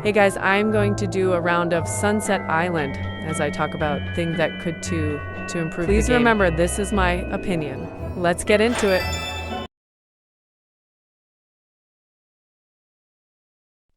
Hey guys, I'm going to do a round of Sunset Island as I talk about things that could to improve the game. Please remember, this is my opinion. Let's get into it.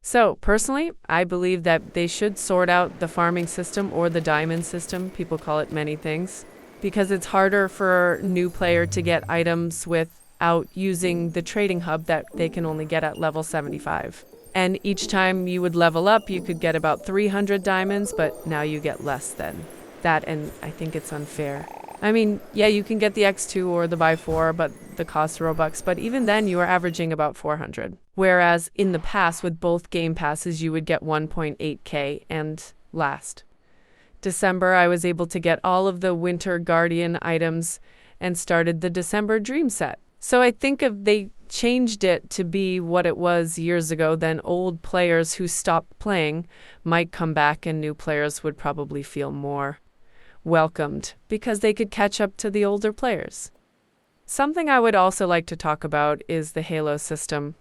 So, personally, I believe that they should sort out the farming system or the diamond system. People call it many things because it's harder for a new player to get items without using the trading hub that they can only get at level 75. And each time you would level up, you could get about 300 diamonds, but now you get less than that, and I think it's unfair. I mean, yeah, you can get the X2 or the buy 4, but the cost Robux, but even then you are averaging about 400. Whereas in the past with both game passes, you would get 1.8k, and last December, I was able to get all of the Winter Guardian items and started the December Dream set. So I think if they changed it to be what it was years ago, then old players who stopped playing might come back and new players would probably feel more welcomed because they could catch up to the older players. Something I would also like to talk about is the Halo system.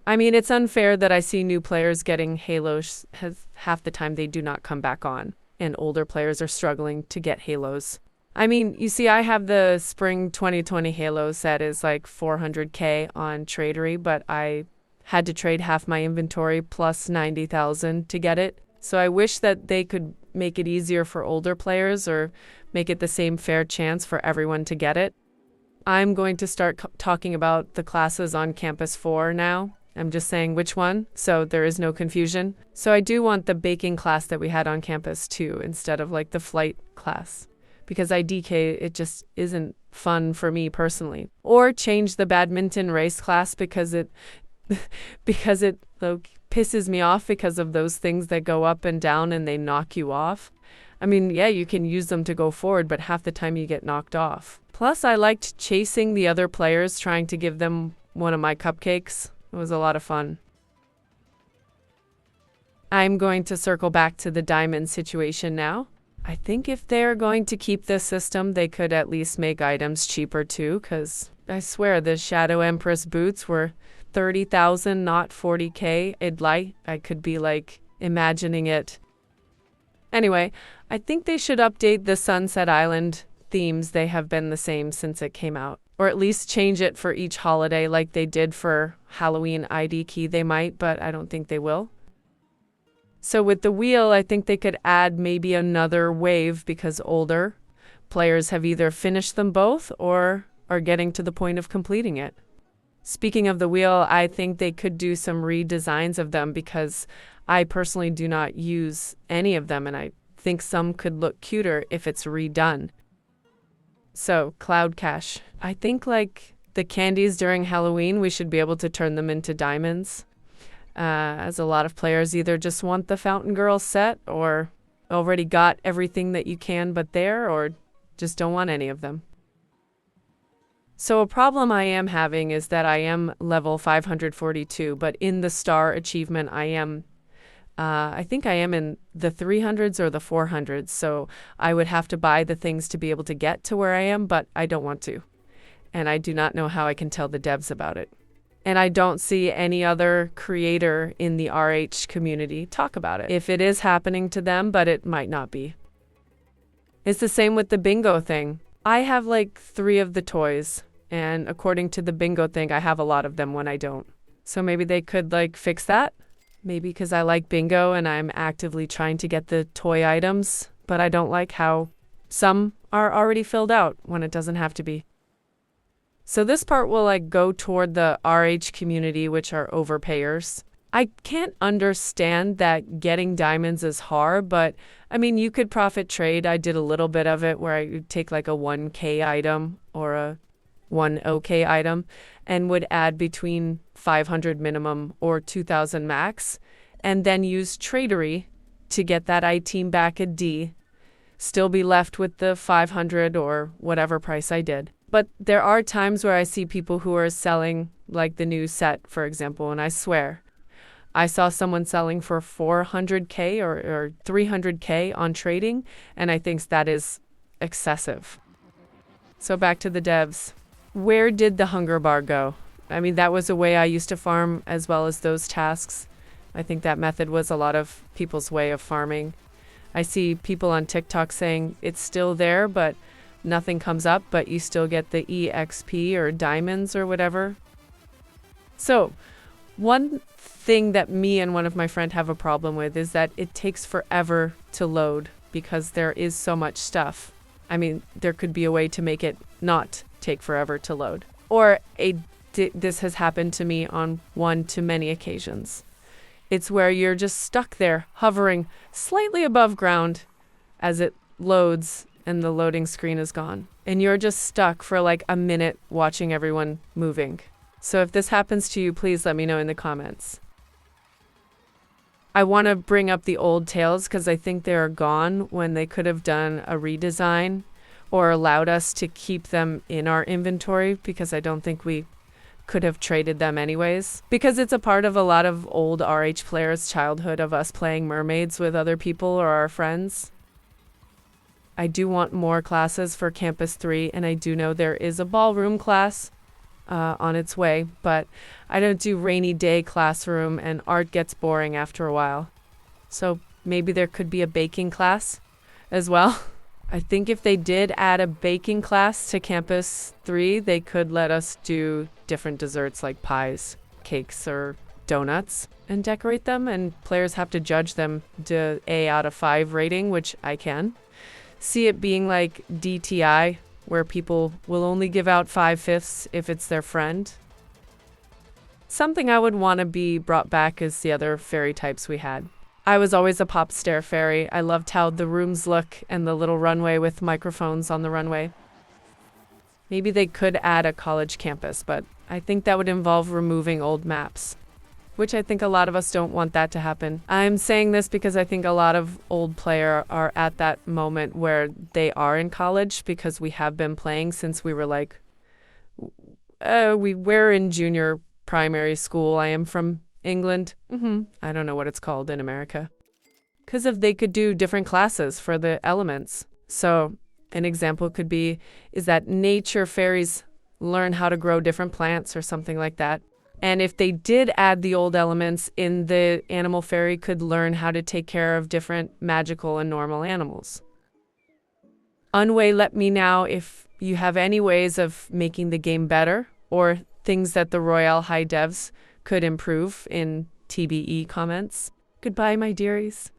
I mean, it's unfair that I see new players getting Halos half the time they do not come back on, and older players are struggling to get Halos. I mean, you see, I have the Spring 2020 Halo set is like 400k on Tradery, but I had to trade half my inventory plus 90,000 to get it. So I wish that they could make it easier for older players or make it the same fair chance for everyone to get it. I'm going to start talking about the classes on Campus 4 now. I'm just saying which one, so there is no confusion. So I do want the baking class that we had on Campus 2 instead of like the flight class, because IDK, it just isn't fun for me personally. Or change the badminton race class because it pisses me off because of those things that go up and down and they knock you off. I mean, yeah, you can use them to go forward, but half the time you get knocked off. Plus, I liked chasing the other players, trying to give them one of my cupcakes. It was a lot of fun. I'm going to circle back to the diamond situation now. I think if they're going to keep this system, they could at least make items cheaper too, because I swear the Shadow Empress boots were 30,000, not 40k. I could be like imagining it. Anyway, I think they should update the Sunset Island themes. They have been the same since it came out. Or at least change it for each holiday like they did for Halloween ID key. They might, but I don't think they will. So with the wheel, I think they could add maybe another wave because older players have either finished them both or are getting to the point of completing it. Speaking of the wheel, I think they could do some redesigns of them because I personally do not use any of them, and I think some could look cuter if it's redone. So, Cloud Cash. I think like the candies during Halloween, we should be able to turn them into diamonds. As a lot of players either just want the Fountain Girl set or already got everything that you can but there, or just don't want any of them. So a problem I am having is that I am level 542, but in the star achievement I think I am in the 300s or the 400s, so I would have to buy the things to be able to get to where I am, but I don't want to. And I do not know how I can tell the devs about it. And I don't see any other creator in the RH community talk about it. If it is happening to them, but it might not be. It's the same with the bingo thing. I have like 3 of the toys, and according to the bingo thing, I have a lot of them when I don't. So maybe they could like fix that? Maybe because I like bingo and I'm actively trying to get the toy items, but I don't like how some are already filled out when it doesn't have to be. So this part will like go toward the RH community, which are overpayers. I can't understand that getting diamonds is hard, but I mean, you could profit trade. I did a little bit of it where I would take like a 1k item or a 1 OK item and would add between 500 minimum or 2,000 max, and then use Tradery to get that item back at D, still be left with the 500 or whatever price I did. But there are times where I see people who are selling like the new set, for example, and I swear, I saw someone selling for 400k or 300k on trading, and I think that is excessive. So back to the devs. Where did the hunger bar go? I mean, that was a way I used to farm as well as those tasks. I think that method was a lot of people's way of farming. I see people on TikTok saying it's still there, but nothing comes up, but you still get the EXP or diamonds or whatever. So, one thing that me and one of my friends have a problem with is that it takes forever to load because there is so much stuff. I mean, there could be a way to make it not take forever to load. Or this has happened to me on one to many occasions. It's where you're just stuck there, hovering slightly above ground as it loads and the loading screen is gone. And you're just stuck for like a minute watching everyone moving. So if this happens to you, please let me know in the comments. I want to bring up the old tails because I think they are gone when they could have done a redesign or allowed us to keep them in our inventory, because I don't think we could have traded them anyways, because it's a part of a lot of old RH players' childhood of us playing mermaids with other people or our friends. I do want more classes for Campus 3, and I do know there is a ballroom class on its way, but I don't do rainy day classroom, and art gets boring after a while. So maybe there could be a baking class as well. I think if they did add a baking class to Campus 3, they could let us do different desserts like pies, cakes, or donuts and decorate them, and players have to judge them to A out of 5 rating, which I can. See it being like DTI, where people will only give out 5/5 if it's their friend. Something I would want to be brought back is the other fairy types we had. I was always a pop stair fairy. I loved how the rooms look and the little runway with microphones on the runway. Maybe they could add a college campus, but I think that would involve removing old maps, which I think a lot of us don't want that to happen. I'm saying this because I think a lot of old players are at that moment where they are in college, because we have been playing since we were like, we're in junior primary school. I am from England. I don't know what it's called in America. Because if they could do different classes for the elements. So an example could be is that nature fairies learn how to grow different plants or something like that. And if they did add the old elements in, the animal fairy could learn how to take care of different magical and normal animals. Unway, let me know if you have any ways of making the game better or things that the Royale High devs could improve in TBE comments. Goodbye, my dearies.